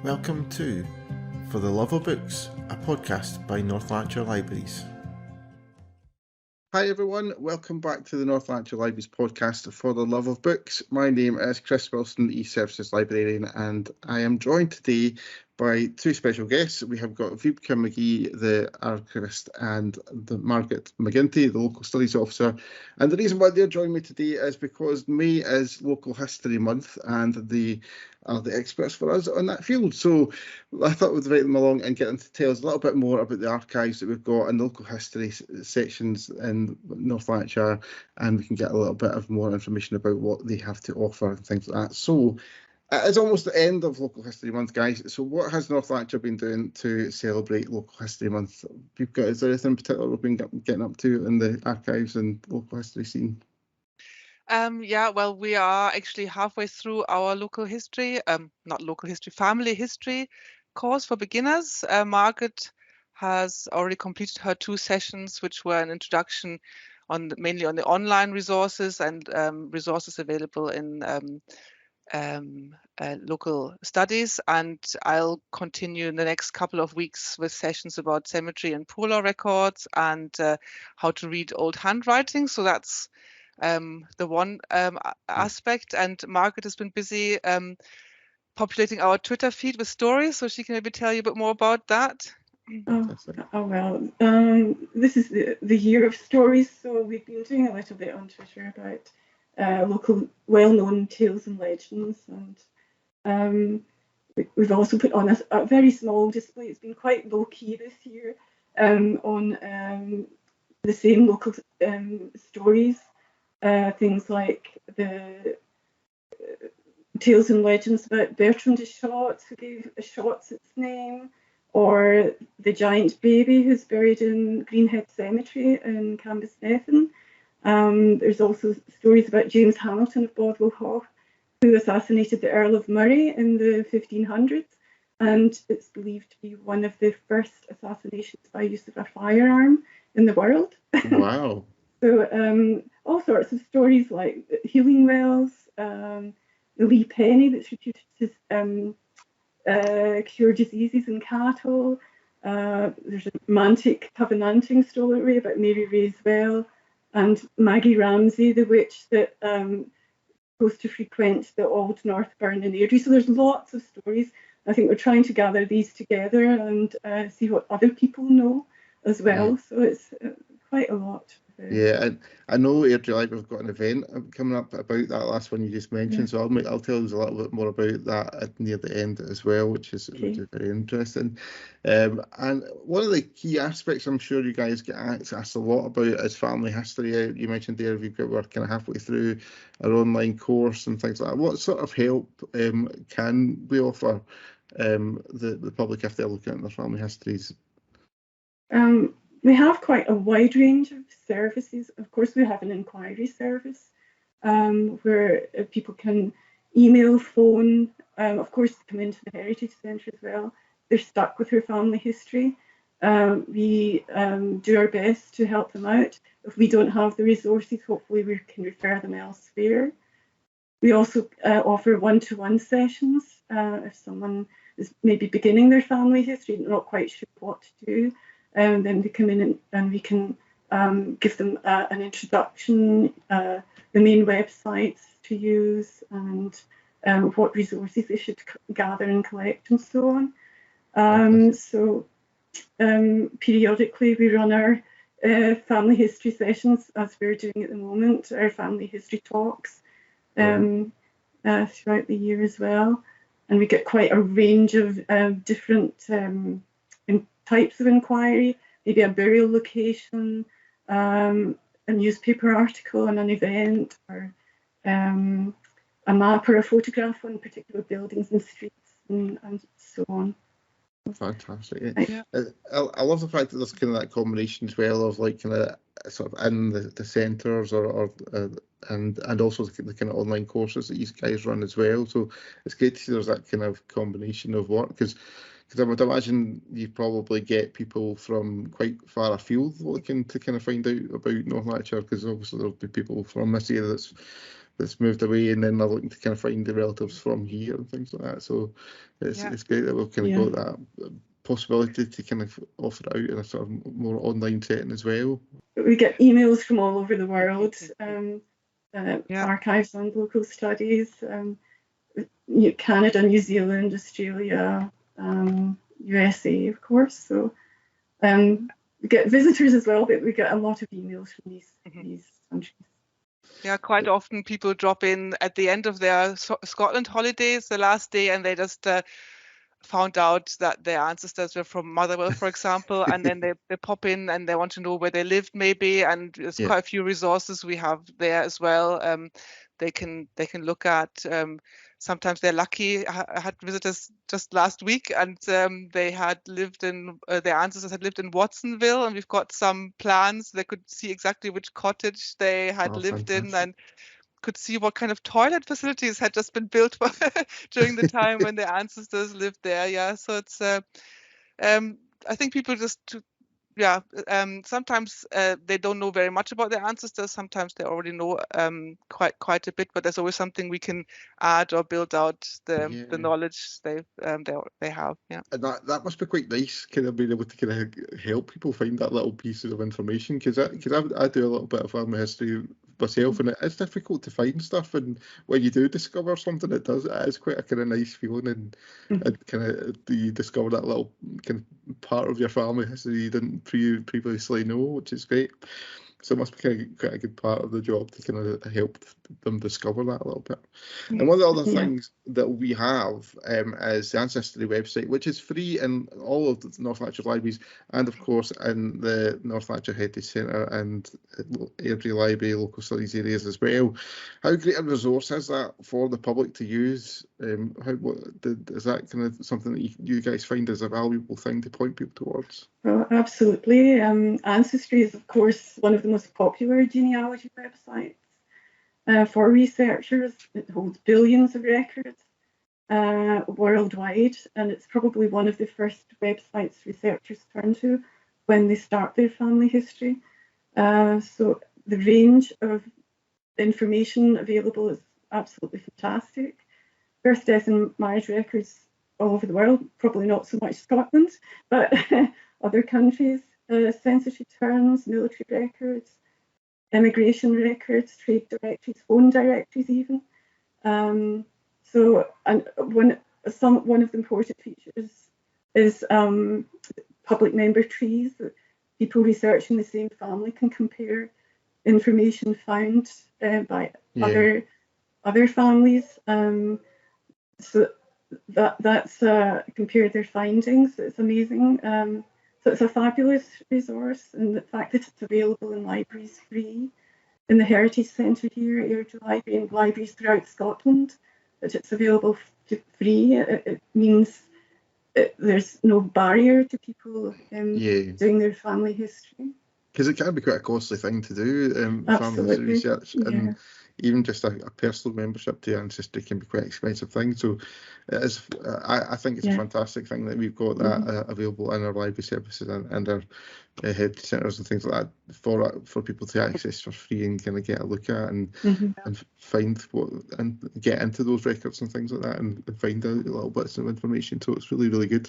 Welcome to For the Love of Books, a podcast by North Lanarkshire Libraries. Hi everyone, welcome back to the North Lanarkshire Libraries podcast For the Love of Books. My name is Chris Wilson, e-Services Librarian, and I am joined today by two special guests. We have got Viebke McGee, the archivist, and Margaret McGinty, the local studies officer. And the reason why they're joining me today is because May is Local History Month, and they are the experts for us on that field. So I thought we'd invite them along and get them to tell us a little bit more about the archives that we've got and the local history sections in North Lanarkshire, and we can get a little bit of more information about what they have to offer and things like that. So it's almost the end of Local History Month, guys. So what has North Lanarkshire been doing to celebrate Local History Month? Is there anything in particular we've been getting up to in the archives and local history scene? Well, we are actually halfway through our family history course for beginners. Margaret has already completed her 2 sessions, which were an introduction mainly on the online resources and resources available in local studies. And I'll continue in the next couple of weeks with sessions about cemetery and poor law records and how to read old handwriting. So that's the one aspect. And Margaret has been busy populating our Twitter feed with stories, so she can maybe tell you a bit more about that. This is the year of stories, so we've been doing a little bit on Twitter about local well-known tales and legends, and we've also put on a very small display. It's been quite low-key this year on the same local stories, things like the tales and legends about Bertrand de Shotts, who gave Shotts its name, or the giant baby who's buried in Greenhead Cemetery in Cambusnethan. There's also stories about James Hamilton of Bothwell Hall, who assassinated the Earl of Murray in the 1500s, and it's believed to be one of the first assassinations by use of a firearm in the world. Wow. So all sorts of stories like healing wells, the Lee Penny that's reputed to cure diseases in cattle. There's a romantic Covenanting story about Mary Ray's Well, and Maggie Ramsay, the witch that goes to frequent the Old North Burn in Airdrie. So there's lots of stories. I think we're trying to gather these together and see what other people know as well. Yeah. So it's quite a lot. Yeah, and I know Airdrie Library have got an event coming up about that last one you just mentioned, so I'll tell you a little bit more about that near the end as well, which is very interesting. And one of the key aspects I'm sure you guys get asked a lot about is family history. You mentioned there we're kind of halfway through our online course and things like that. What sort of help can we offer the public if they're looking at their family histories? We have quite a wide range of services. Of course, we have an inquiry service where people can email, phone, of course, come into the Heritage Centre as well. They're stuck with their family history. We do our best to help them out. If we don't have the resources, hopefully we can refer them elsewhere. We also offer one-to-one sessions. If someone is maybe beginning their family history, not quite sure what to do, then they come in and we can give them an introduction, the main websites to use, and what resources they should gather and collect, and so on. So periodically we run our family history sessions, as we're doing at the moment, our family history talks throughout the year as well. And we get quite a range of different types of inquiry, maybe a burial location, a newspaper article on an event, or a map or a photograph on particular buildings and streets, and so on. Fantastic. Yeah. I love the fact that there's kind of that combination as well of like kind of sort of in the centres and also the kind of online courses that you guys run as well. So it's great to see there's that kind of combination of work, because I would imagine you probably get people from quite far afield looking to kind of find out about North Lanarkshire, because obviously there'll be people from this area that's that's moved away, and then they're looking to kind of find the relatives from here and things like that. So it's great that we've kind of got that possibility to kind of offer it out in a sort of more online setting as well. We get emails from all over the world, archives on local studies, Canada, New Zealand, Australia, USA, of course. So we get visitors as well, but we get a lot of emails from these countries. Yeah, quite often people drop in at the end of their Scotland holidays, the last day, and they just found out that their ancestors were from Motherwell, for example, and then they pop in and they want to know where they lived maybe, and there's quite a few resources we have there as well. They can look at. Sometimes they're lucky. I had visitors just last week, and they had lived in their ancestors had lived in Watsonville, and we've got some plans. They could see exactly which cottage they had lived in, and could see what kind of toilet facilities had just been built during the time when their ancestors lived there. Yeah, so it's I think people just sometimes they don't know very much about their ancestors. Sometimes they already know quite a bit, but there's always something we can add or build out the knowledge they have. Yeah, and that must be quite nice, kind of being able to kind of help people find that little pieces of information, because I do a little bit of family history myself, and it's difficult to find stuff, and when you do discover something, it is quite a kind of nice feeling, and kind of you discover that little kind of part of your family history you didn't previously know, which is great. So it must be kind of quite a good part of the job to kind of help them discover that a little bit. And one of the other things that we have is the Ancestry website, which is free in all of the North Lanarkshire libraries, and of course in the North Lanarkshire Heritage Centre and Airdrie Library local studies areas as well. How great a resource is that for the public to use? Is that kind of something that you guys find as a valuable thing to point people towards? Well, absolutely. Ancestry is, of course, one of the most popular genealogy websites for researchers. It holds billions of records worldwide, and it's probably one of the first websites researchers turn to when they start their family history. So the range of information available is absolutely fantastic. Birth, death, and marriage records all over the world, probably not so much Scotland, but other countries, census returns, military records, immigration records, trade directories, phone directories even. So, and one of the important features is public member trees, that people researching the same family can compare information found by other families. So that's compare their findings. It's amazing. So it's a fabulous resource, and the fact that it's available in libraries free, in the Heritage Centre here at Airdrie Library and libraries throughout Scotland, that it's available free, it means there's no barrier to people doing their family history. Because it can be quite a costly thing to do, family history research, and even just a personal membership to Ancestry can be quite an expensive thing. So it is, I think it's a fantastic thing that we've got that available in our library services and our heritage centres and things like that for people to access for free and kind of get a look at and find and get into those records and things like that and find out little bits of information. So it's really, really good.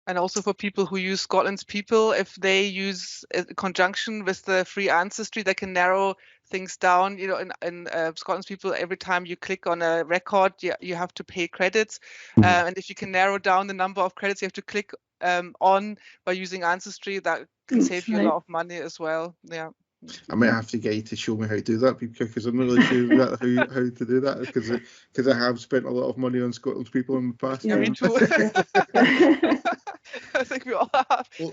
And also for people who use Scotland's People, if they use a conjunction with the free Ancestry, they can narrow things down. You know, in Scotland's People, every time you click on a record, you have to pay credits. And if you can narrow down the number of credits you have to click on by using Ancestry, that can save you a lot of money as well. Yeah. I might have to get you to show me how to do that, because I'm not really sure how to do that, because I have spent a lot of money on Scotland's People in the past. Yeah, me too. I think we all have. You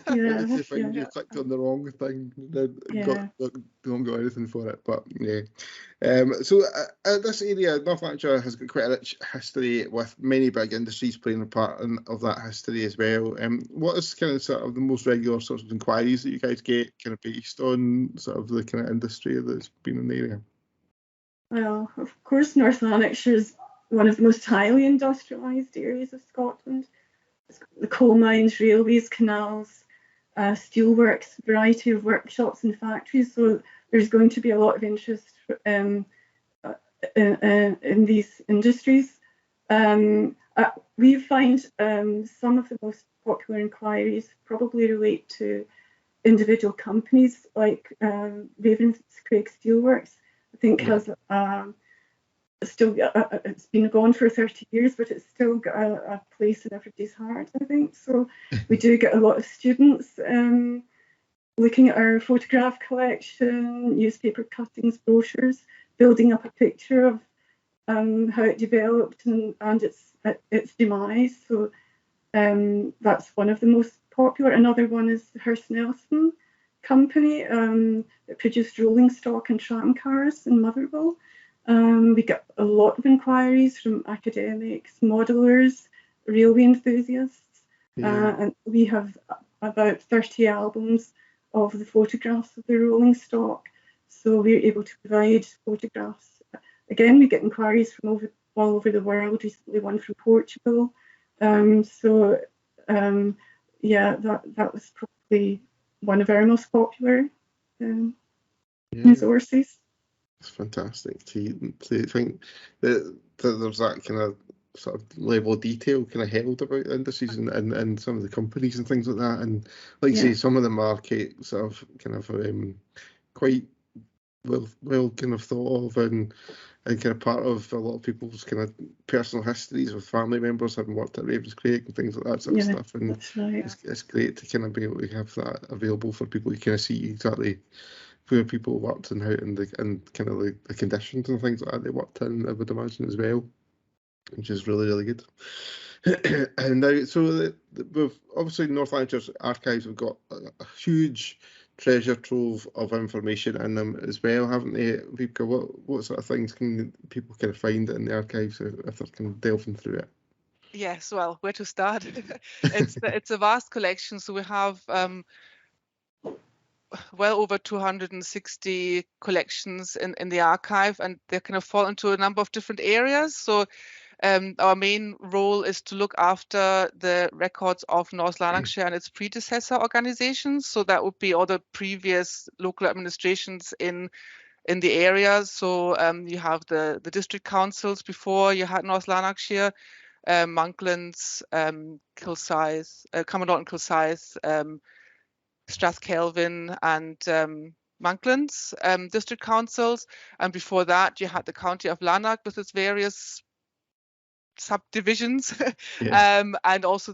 clicked on the wrong thing, don't got anything for it. But so this area, North Lanarkshire, has got quite a rich history with many big industries playing a part of that history as well. What is kind of sort of the most regular sorts of inquiries that you guys get, kind of based on sort of the kind of industry that's been in the area? Well, of course, North Lanarkshire is one of the most highly industrialised areas of Scotland. The coal mines, railways, canals, steelworks, variety of workshops and factories. So there's going to be a lot of interest in these industries. We find some of the most popular inquiries probably relate to individual companies, like Ravenscraig Steelworks. I think has still it's been gone for 30 years, but it's still got a place in everybody's heart, I think. So we do get a lot of students looking at our photograph collection, newspaper cuttings, brochures, building up a picture of how it developed and its demise. So that's one of the most popular. Another one is the Hearst Nelson Company that produced rolling stock and tram cars in Motherwell. We get a lot of inquiries from academics, modelers, railway enthusiasts, and we have about 30 albums of the photographs of the rolling stock. So we're able to provide photographs. Again, we get inquiries from all over the world, recently one from Portugal. That was probably one of our most popular resources. It's fantastic. I think that there's that kind of sort of level of detail kind of held about the indices and some of the companies and things like that. And like you say, some of them are sort of kind of quite well kind of thought of and kind of part of a lot of people's kind of personal histories with family members having worked at Ravenscraig and things like that sort of stuff. And that's right. It's great to kind of be able to have that available for people to kind of see exactly where people worked and how and kind of the conditions and things like that they worked in, I would imagine, as well, which is really, really good. And now, so we've obviously North Lanarkshire's archives have got a huge treasure trove of information in them as well, haven't they, Wiebke? What sort of things can people kind of find in the archives if they're kind of delving through it? Yes, well, where to start? It's a vast collection. So we have well over 260 collections in the archive, and they kind of fall into a number of different areas. So our main role is to look after the records of North Lanarkshire and its predecessor organizations. So that would be all the previous local administrations in the area. So you have the district councils before you had North Lanarkshire, Monklands, Kilsyth, Carmarthen, Kilsyth, Strathkelvin and Monklands district councils. And before that, you had the county of Lanark with its various subdivisions, and also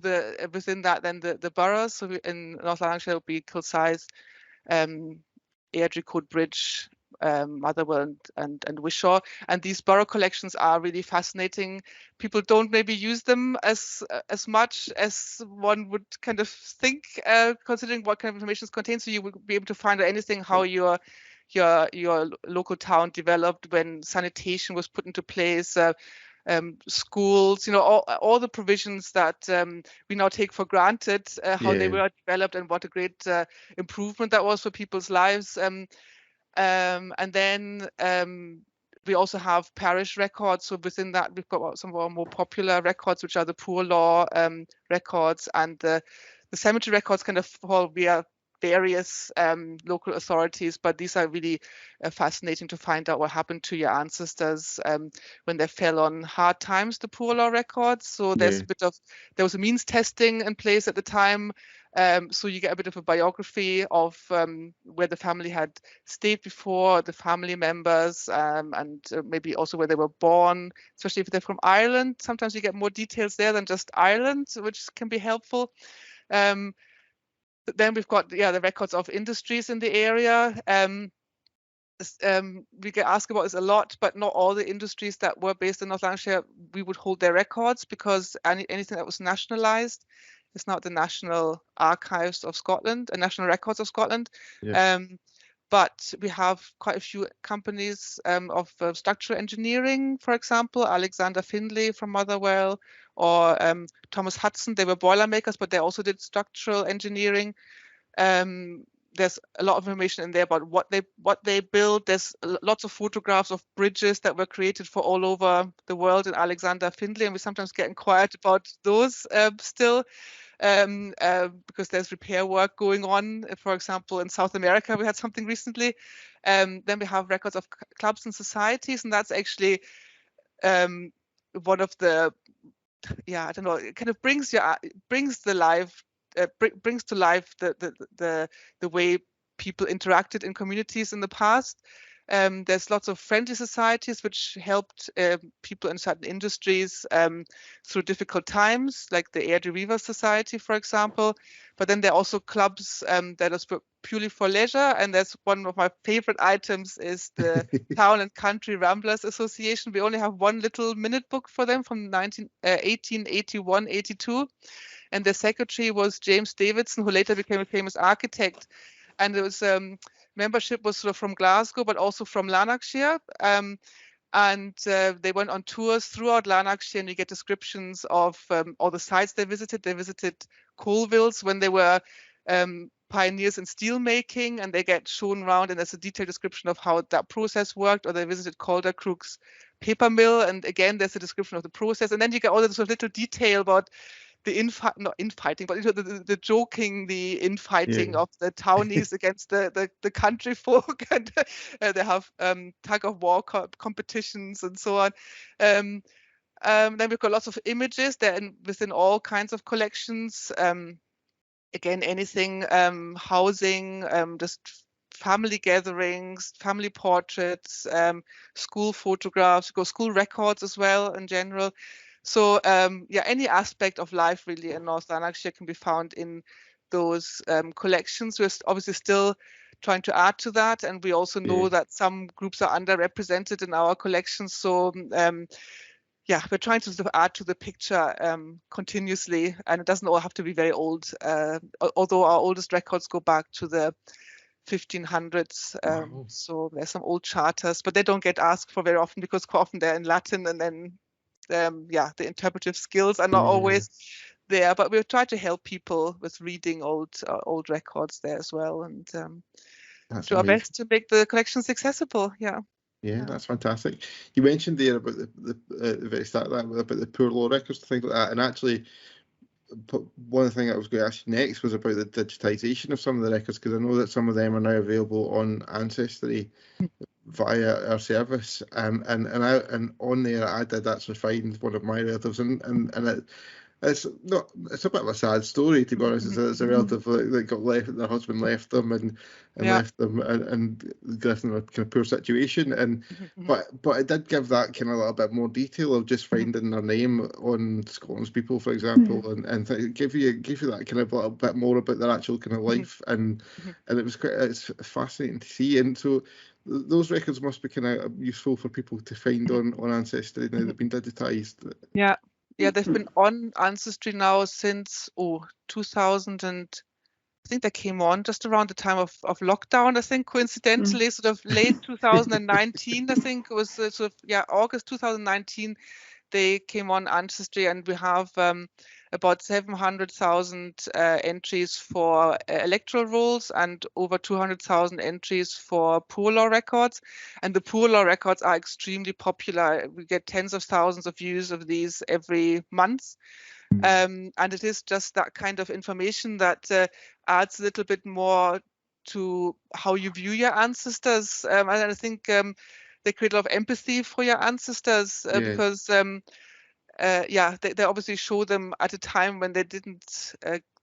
within that then the boroughs. So in North Lanarkshire would be Kilsyth, Airdrie, Coatbridge, Motherwell and Wishaw. And these borough collections are really fascinating. People don't maybe use them as much as one would kind of think, considering what kind of information is contained. So you would be able to find out anything how your local town developed, when sanitation was put into place, schools, all the provisions that we now take for granted, how they were developed and what a great improvement that was for people's lives. And then we also have parish records. So within that, we've got some of our more popular records, which are the poor law records, and the cemetery records kind of fall via various local authorities, but these are really fascinating to find out what happened to your ancestors when they fell on hard times, the poor law records. So there's a bit of, there was a means testing in place at the time. So you get a bit of a biography of where the family had stayed before, the family members, and maybe also where they were born, especially if they're from Ireland. Sometimes you get more details there than just Ireland, which can be helpful. Then we've got the records of industries in the area. We get asked about this a lot, but not all the industries that were based in North Lanarkshire, we would hold their records, because anything that was nationalised is not the National Archives of Scotland and National Records of Scotland. But we have quite a few companies of structural engineering, for example, Alexander Findlay from Motherwell, or Thomas Hudson. They were boiler makers, but they also did structural engineering. There's a lot of information in there about what they built. There's lots of photographs of bridges that were created for all over the world in Alexander Findlay, and we sometimes get inquired about those still. because there's repair work going on. For example, in South America, we had something recently. Then we have records of clubs and societies, and that's actually one of the, I don't know, it kind of brings to life the way people interacted in communities in the past. There's lots of friendly societies which helped people in certain industries through difficult times, like the Air de Riva Society, for example. But then there are also clubs that are purely for leisure. And there's one of my favorite items is the Town and Country Ramblers Association. We only have one little minute book for them from 1881-82. And the secretary was James Davidson, who later became a famous architect. And it was membership was sort of from Glasgow, but also from Lanarkshire. And they went on tours throughout Lanarkshire, and you get descriptions of all the sites they visited. They visited Colvilles when they were pioneers in steel making, and they get shown around, and there's a detailed description of how that process worked. Or they visited Calder Crook's paper mill, and again, there's a description of the process. And then you get all the sort of little detail about the infighting, but the joking, the infighting of the townies against the country folk, and they have tug of war competitions and so on. Then we've got lots of images. They're within all kinds of collections. Again, anything housing, just family gatherings, family portraits, school photographs, school records as well in general. So any aspect of life really in North Lanarkshire can be found in those collections. We're obviously still trying to add to that, and we also know that some groups are underrepresented in our collections. So we're trying to sort of add to the picture continuously, and it doesn't all have to be very old. Although our oldest records go back to the 1500s. Wow. So there's some old charters, but they don't get asked for very often because quite often they're in Latin, and then the interpretive skills are not always there. But we've tried to help people with reading old records there as well, and do our best to make the collections accessible. Yeah, that's fantastic. You mentioned there about the very start of that, about the poor law records and things like that, and actually one of the things I was going to ask you next was about the digitisation of some of the records, because I know that some of them are now available on Ancestry via our service, and on there I did actually find one of my relatives, and it's a bit of a sad story, to be honest. It's a relative that got left, their husband left them and left them and left them in a kind of poor situation, and but it did give that kind of a little bit more detail of just finding their name on Scotland's People, for example, and give you that kind of a little bit more about their actual kind of life, and it was it's fascinating to see. And so those records must be kind of useful for people to find on Ancestry now they've been digitised. Yeah, they've been on Ancestry now since 2000, and I think they came on just around the time of lockdown, I think, coincidentally, sort of late 2019, I think it was August 2019, they came on Ancestry, and we have about 700,000 entries for electoral rolls and over 200,000 entries for poor law records. And the poor law records are extremely popular. We get tens of thousands of views of these every month. And it is just that kind of information that adds a little bit more to how you view your ancestors. And I think they create a lot of empathy for your ancestors because they obviously show them at a time when they didn't,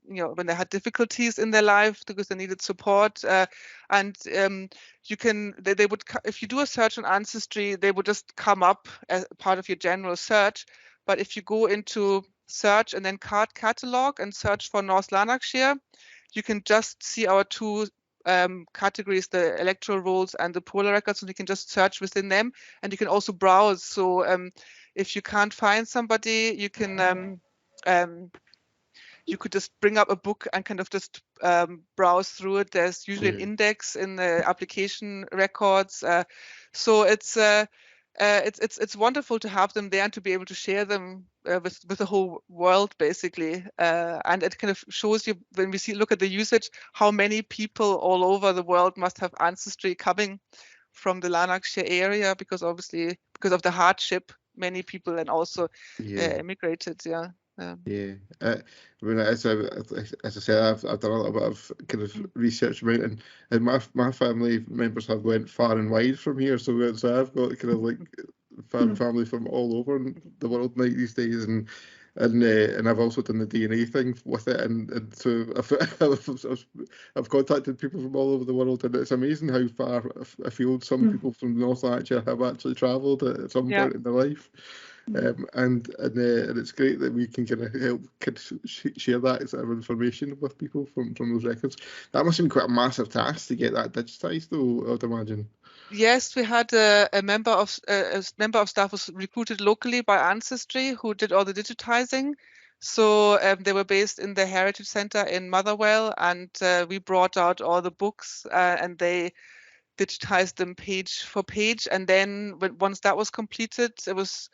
when they had difficulties in their life because they needed support. And you can, they would, if you do a search on Ancestry, they would just come up as part of your general search. But if you go into search and then card catalog and search for North Lanarkshire, you can just see our two categories, the electoral rolls and the poor law records, and you can just search within them, and you can also browse. So if you can't find somebody, you can you could just bring up a book and kind of just browse through it. There's usually an index in the application records, so it's wonderful to have them there and to be able to share them with the whole world, basically. And it kind of shows you, when we look at the usage, how many people all over the world must have Ancestry coming from the Lanarkshire area, because obviously because of the hardship, many people then also emigrated. Yeah, I mean, as I said, I've done a little bit of kind of research about it, and my family members have went far and wide from here, so I've got kind of like family from all over the world now these days, and I've also done the DNA thing with it, and so I've contacted people from all over the world, and it's amazing how far afield some people from North Lanarkshire have actually travelled at some point in their life. And it's great that we can kind of help share that sort of information with people from those records. That must have been quite a massive task to get that digitised, though, I'd imagine. Yes, we had a member of staff was recruited locally by Ancestry who did all the digitizing. So they were based in the Heritage Centre in Motherwell, and we brought out all the books and they digitized them page for page. And then once that was completed, it was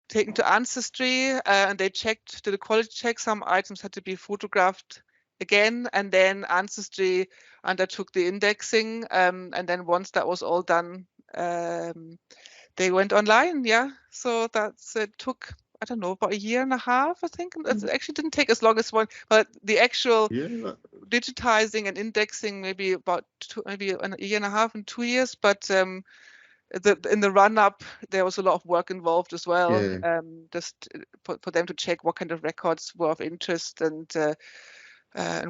taken to Ancestry and they did a quality check. Some items had to be photographed again, and then Ancestry undertook the indexing. And then once that was all done, they went online. Yeah, so it took, I don't know, about a year and a half, I think. It actually didn't take as long as one, but the actual digitizing and indexing maybe about a year and a half and 2 years. But in the run-up, there was a lot of work involved as well, just for them to check what kind of records were of interest and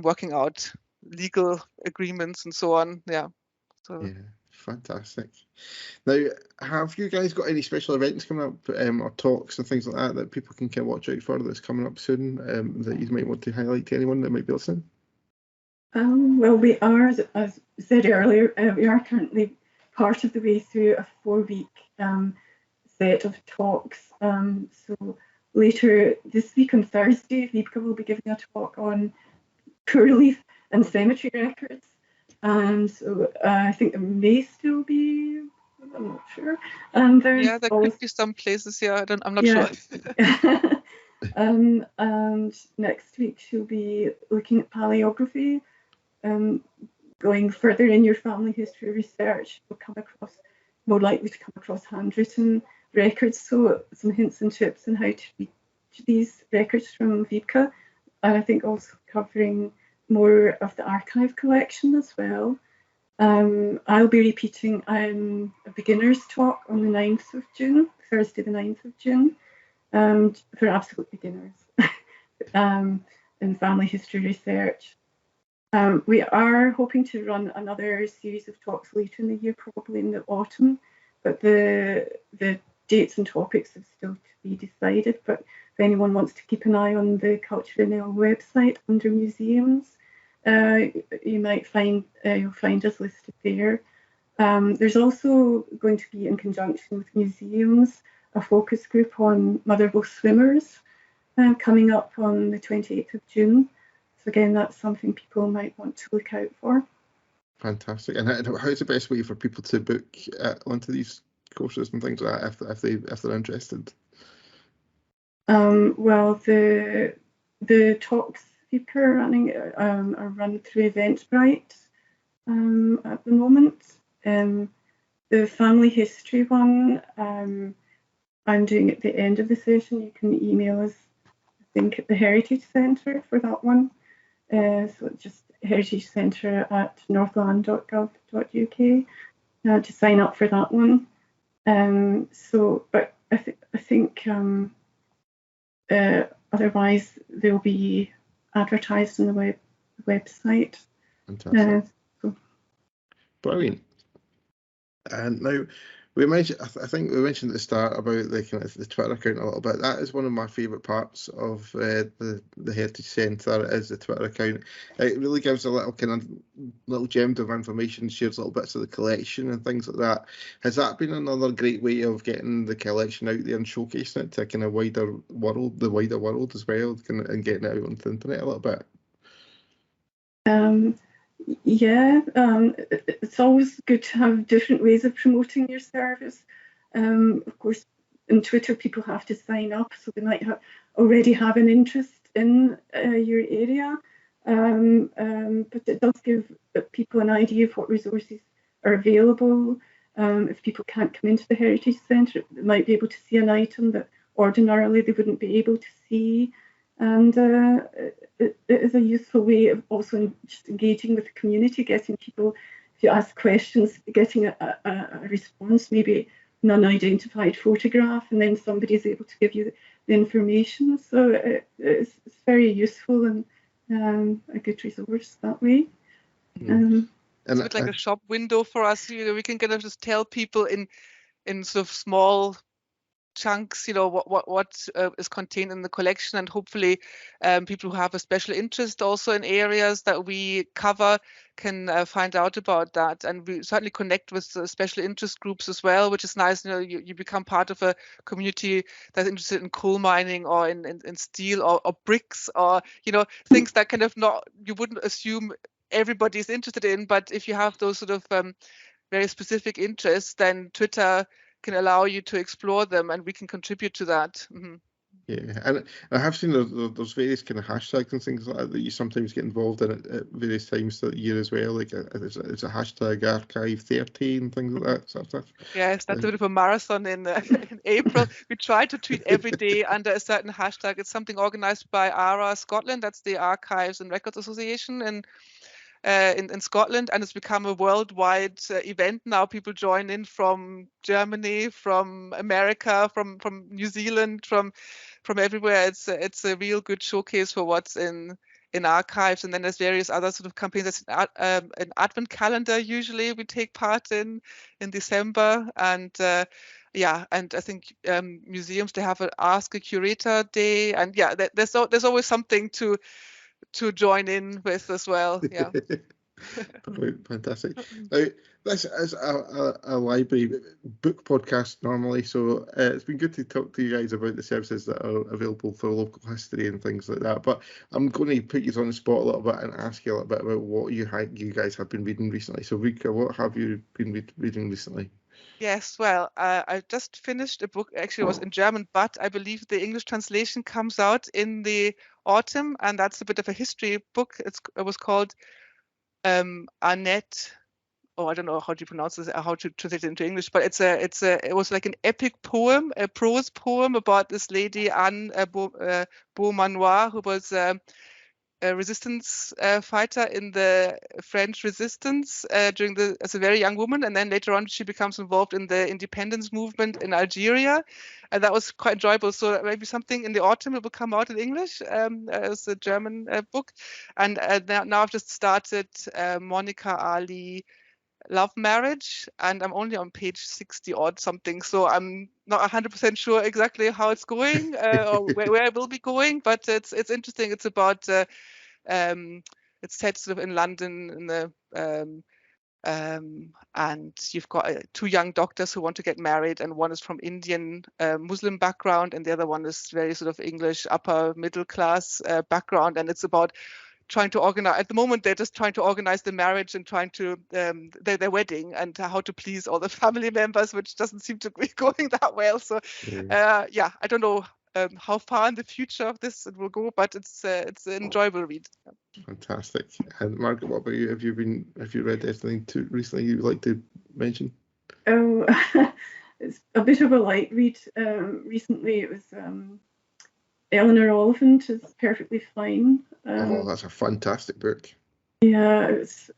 working out legal agreements and so on. Yeah. So. Yeah, fantastic. Now, have you guys got any special events coming up, or talks and things like that people can kind of watch out for that's coming up soon, that you might want to highlight to anyone that might be listening? Well, we are, as I said earlier, we are currently part of the way through a 4-week set of talks. So later this week on Thursday, Wiebke will be giving a talk on poor leaf and cemetery records. And so I think there may still be, I'm not sure. There could be some places. I'm not sure. And next week she'll be looking at paleography. Going further in your family history research, you'll more likely to come across handwritten records. So some hints and tips on how to read these records from Wiebke. And I think also covering more of the archive collection as well. I'll be repeating a beginner's talk on the 9th of June, Thursday the 9th of June, for absolute beginners in family history research. We are hoping to run another series of talks later in the year, probably in the autumn, but the dates and topics are still to be decided. But if anyone wants to keep an eye on the Culture NL website under museums, you might you'll find us listed there. There's also going to be, in conjunction with museums, a focus group on Motherwell swimmers coming up on the 28th of June. So again, that's something people might want to look out for. Fantastic. And how's the best way for people to book onto these courses and things like that if they're interested? Well, the talks Wiebke are running are run through Eventbrite at the moment. The family history one, I'm doing at the end of the session. You can email us, I think, at the Heritage Centre for that one. So it's just heritagecentre@northland.gov.uk to sign up for that one. But I think otherwise they'll be advertised on the website. Fantastic. Brilliant. And now we mentioned, I think we mentioned at the start about the kind of the Twitter account a little bit. That is one of my favourite parts of the Heritage Centre, is the Twitter account. It really gives a little gem of information, shares little bits of the collection and things like that. Has that been another great way of getting the collection out there and showcasing it to a kind of wider world as well, and getting it out on the internet a little bit? It's always good to have different ways of promoting your service. Of course, on Twitter, people have to sign up, so they might already have an interest in your area. But it does give people an idea of what resources are available. If people can't come into the Heritage Centre, they might be able to see an item that ordinarily they wouldn't be able to see. And it is a useful way of also just engaging with the community, getting people, if you ask questions, getting a response, maybe an unidentified photograph, and then somebody is able to give you the information. So it's very useful and a good resource that way. It's a bit like a shop window for us. We can kind of just tell people in sort of small chunks, what is contained in the collection, and hopefully people who have a special interest also in areas that we cover can find out about that. And we certainly connect with special interest groups as well, which is nice. You become part of a community that's interested in coal mining or in steel or bricks or things that kind of you wouldn't assume everybody is interested in. But if you have those sort of very specific interests, then Twitter can allow you to explore them, and we can contribute to that. Yeah, and I have seen there's various kind of hashtags and things like that you sometimes get involved in at various times of the year as well. Like it's a hashtag archive30 and things like that sort of stuff. Yes, that's a bit of a marathon in April. We try to tweet every day under a certain hashtag. It's something organized by ARA Scotland. That's the Archives and Records Association in Scotland, and it's become a worldwide event now. People join in from Germany, from America, from New Zealand, from everywhere. It's a real good showcase for what's in archives. And then there's various other sort of campaigns. There's an advent calendar usually we take part in December, and and I think museums, they have an Ask a Curator Day, and there's always something to join in with as well. Yeah. Fantastic. Now, this is a library book podcast normally, so it's been good to talk to you guys about the services that are available for local history and things like that. But I'm going to put you on the spot a little bit and ask you a little bit about what you guys have been reading recently. So, Rika, what have you been reading recently? Yes, well, I just finished a book. Actually, it was in German, but I believe the English translation comes out in the autumn, and that's a bit of a history book. It was called Annette. Oh, I don't know how to pronounce this, how to translate it into English, but it was like an epic poem, a prose poem about this lady Anne Beaumanoir, who was a resistance fighter in the French resistance as a very young woman, and then later on she becomes involved in the independence movement in Algeria, and that was quite enjoyable. So maybe something in the autumn it will come out in English as a German book. And now I've just started Monica Ali Love Marriage, and I'm only on page 60 odd something, so I'm not 100% sure exactly how it's going or where I will be going, but it's interesting. It's about it's set sort of in London in the and you've got two young doctors who want to get married, and one is from Indian Muslim background, and the other one is very sort of English upper middle class background, and it's about trying to organize. At the moment, they're just trying to organize the marriage and trying to their wedding, and how to please all the family members, which doesn't seem to be going that well. So I don't know how far in the future of this it will go, but it's an enjoyable read. Fantastic. And Margaret, what about you? Have you read anything recently you'd like to mention? Oh, it's a bit of a light read. Recently, it was Eleanor Oliphant is Perfectly Fine. That's a fantastic book. Yeah, it's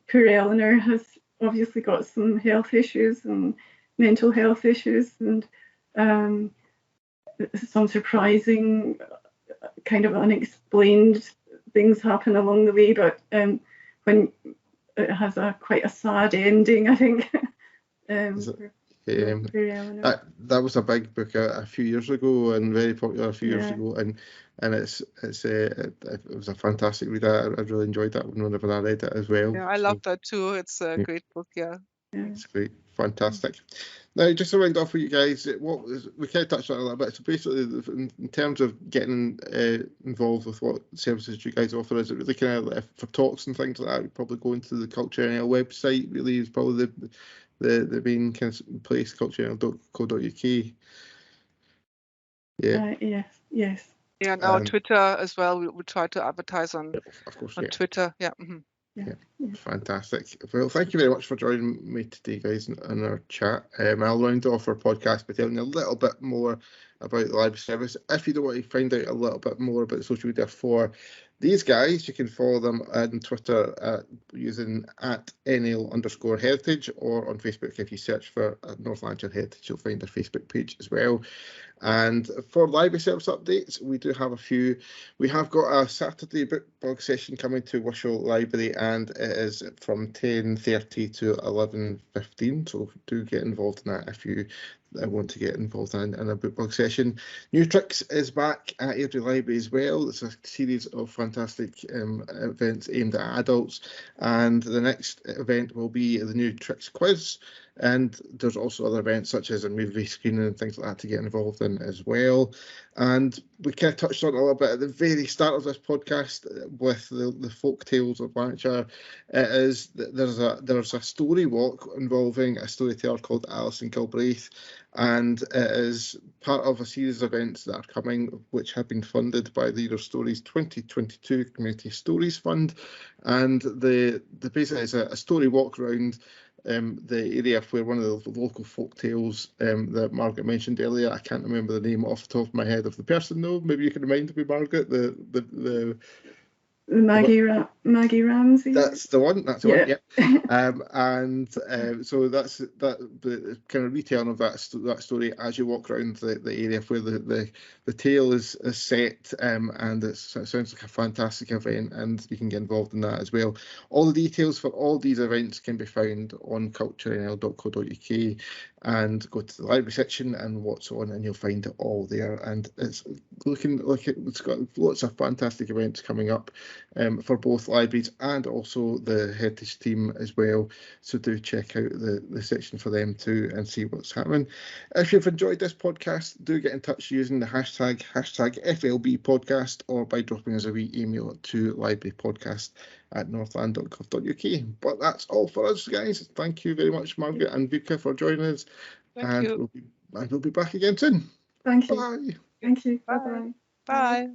poor Eleanor has obviously got some health issues and mental health issues, and some surprising, kind of unexplained things happen along the way, but when it has quite a sad ending, I think. That was a big book a few years ago, and very popular a few years ago, and it was a fantastic read. I really enjoyed that one whenever I read it as well. Yeah, I love that too. It's a great book. Yeah. It's great, fantastic. Now, just to round off with you guys, we kind of touched on it a little bit. So basically, in terms of getting involved with what services you guys offer, is it really kind of for talks and things like that? We'd probably go into the Culture NL website. Really, is probably the main kind of place, culturenl.co.uk. Yeah. Yes. Yeah, and our Twitter as well. We try to advertise on Twitter. Yeah. Mm-hmm. Yeah, fantastic. Well, thank you very much for joining me today, guys, in our chat. I'll round off our podcast by telling you a little bit more about the library service. If you don't want to find out a little bit more about social media for these guys, you can follow them on Twitter using @NL_heritage, or on Facebook. If you search for North Lanarkshire Heritage, you'll find their Facebook page as well. And for library service updates, we do have a few. We have got a Saturday book blog session coming to Wishaw Library, and it is from 10:30 to 11:15. So do get involved in that if you want to get involved in a book blog session. New Tricks is back at Airdrie Library as well. It's a series of fantastic events aimed at adults, and the next event will be the New Tricks quiz. And there's also other events such as a movie screening and things like that to get involved in as well. And we kind of touched on it a little bit at the very start of this podcast with the folk tales of Lanarkshire. There's a story walk involving a storyteller called Alison Gilbraith, and it is part of a series of events that are coming, which have been funded by the Year of Stories 2022 Community Stories Fund. And the basically is a story walk around the area where one of the local folk tales that Margaret mentioned earlier. I can't remember the name off the top of my head of the person though. Maybe you can remind me, Margaret. The Maggie Ramsey. That's the one. That's the one. Yeah. So that's the kind of retelling of that story as you walk around the area where the tale is set, and it sounds like a fantastic event, and you can get involved in that as well. All the details for all these events can be found on culturenl.co.uk, and go to the library section and what's on, and you'll find it all there. And it's looking like it's got lots of fantastic events coming up for both libraries and also the heritage team as well. So do check out the section for them too and see what's happening. If you've enjoyed this podcast, do get in touch using the hashtag FLB podcast, or by dropping us a wee email to librarypodcast@northland.gov.uk. But that's all for us, guys. Thank you very much, Margaret and Vika, for joining us. Thank you. We'll be back again soon. Thank you. Bye. Thank you. Bye. Bye-bye. Bye.